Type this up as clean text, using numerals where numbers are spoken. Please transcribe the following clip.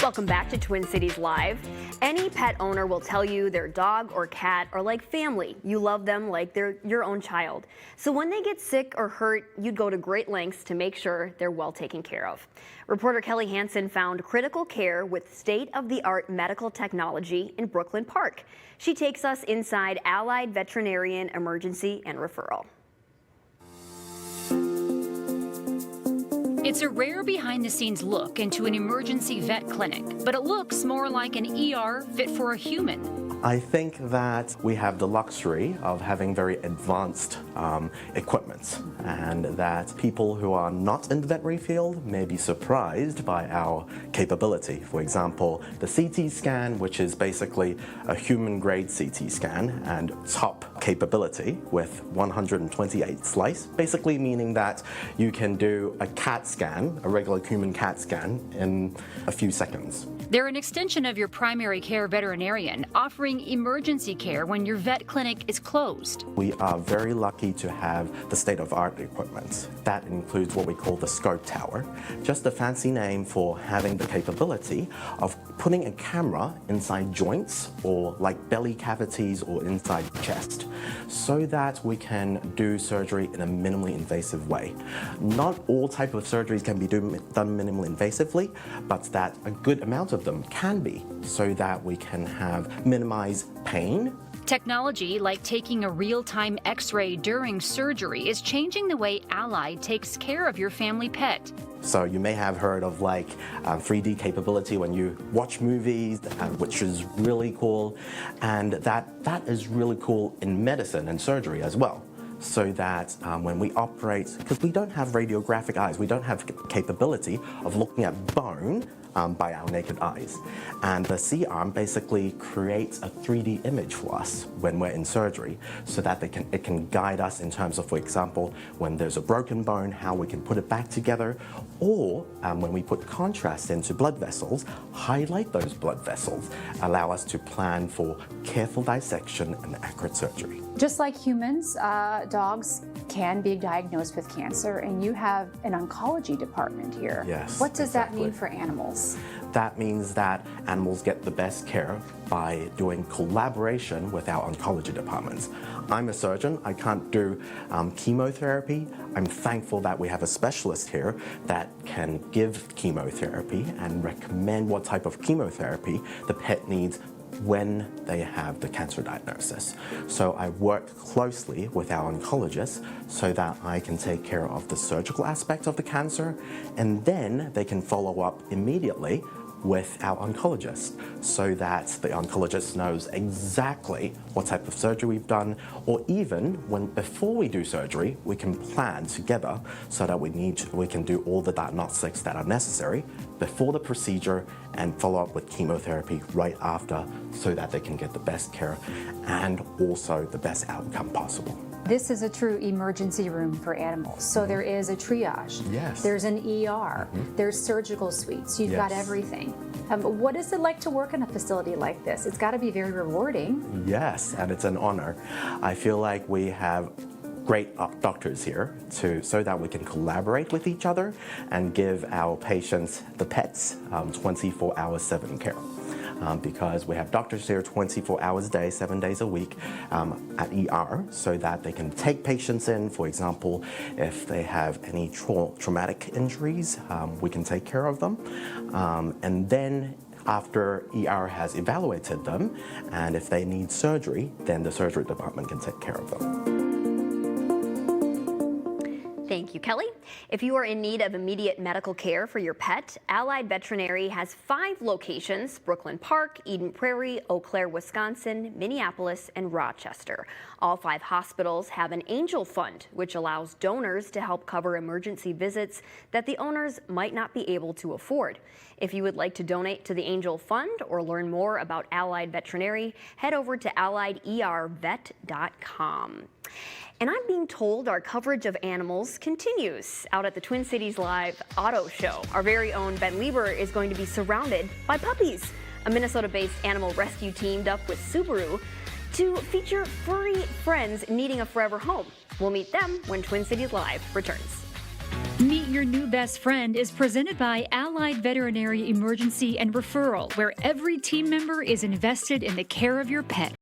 Welcome back to Twin Cities Live. Any pet owner will tell you their dog or cat are like family. You love them like they're your own child. So when they get sick or hurt, you'd go to great lengths to make sure they're well taken care of. Reporter Kelli Hanson found critical care with state-of-the-art medical technology in Brooklyn Park. She takes us inside Allied Veterinary Emergency and Referral. It's a rare behind-the-scenes look into an emergency vet clinic, but it looks more like an ER fit for a human. I think that we have the luxury of having very advanced equipment, and that people who are not in the veterinary field may be surprised by our capability. For example, the CT scan, which is basically a human-grade CT scan and top capability with 128 slice, basically meaning that you can do a CAT scan, a regular human CAT scan, in a few seconds. They're an extension of your primary care veterinarian, offering emergency care when your vet clinic is closed. We are very lucky to have the state-of-the-art equipment. That includes what we call the scope tower, just a fancy name for having the capability of putting a camera inside joints or like belly cavities or inside chest, so that we can do surgery in a minimally invasive way. Not all type of surgeries can be done minimally invasively, but that a good amount of them can be, so that we can minimize pain. Technology like taking a real-time X-ray during surgery is changing the way Allied takes care of your family pet. So you may have heard of like 3D capability when you watch movies, which is really cool, and that is really cool in medicine and surgery as well. So that when we operate, because we don't have radiographic eyes, we don't have capability of looking at bone by our naked eyes. And the C-arm basically creates a 3D image for us when we're in surgery, so that it can guide us in terms of, for example, when there's a broken bone, how we can put it back together, or when we put contrast into blood vessels, highlight those blood vessels, allow us to plan for careful dissection and accurate surgery. Just like humans, dogs can be diagnosed with cancer, and you have an oncology department here. Yes, what does exactly. that mean for animals? That means that animals get the best care by doing collaboration with our oncology departments. I'm a surgeon, I can't do chemotherapy. I'm thankful that we have a specialist here that can give chemotherapy and recommend what type of chemotherapy the pet needs when they have the cancer diagnosis. So I work closely with our oncologists so that I can take care of the surgical aspect of the cancer, and then they can follow up immediately with our oncologist, so that the oncologist knows exactly what type of surgery we've done, or even before we do surgery, we can plan together so that we can do all the diagnostics that are necessary before the procedure and follow up with chemotherapy right after, so that they can get the best care and also the best outcome possible. This is a true emergency room for animals. So there is a triage. Yes. There's an ER. There's surgical suites. You've got everything. What is it like to work in a facility like this? It's got to be very rewarding. Yes, and it's an honor. I feel like we have great doctors here so that we can collaborate with each other and give our patients, the pets, 24 hours, 7 care. Because we have doctors here 24 hours a day, 7 days a week at ER, so that they can take patients in. For example, if they have any traumatic injuries, we can take care of them. And then after ER has evaluated them, and if they need surgery, then the surgery department can take care of them. Thank you, Kelli. If you are in need of immediate medical care for your pet, Allied Veterinary has 5 locations: Brooklyn Park, Eden Prairie, Eau Claire, Wisconsin, Minneapolis, and Rochester. All 5 hospitals have an angel fund, which allows donors to help cover emergency visits that the owners might not be able to afford. If you would like to donate to the Angel Fund or learn more about Allied Veterinary, head over to AlliedERvet.com. And I'm being told our coverage of animals continues out at the Twin Cities Live Auto Show. Our very own Ben Lieber is going to be surrounded by puppies. A Minnesota-based animal rescue teamed up with Subaru to feature furry friends needing a forever home. We'll meet them when Twin Cities Live returns. Meet Your New Best Friend is presented by Allied Veterinary Emergency and Referral, where every team member is invested in the care of your pet.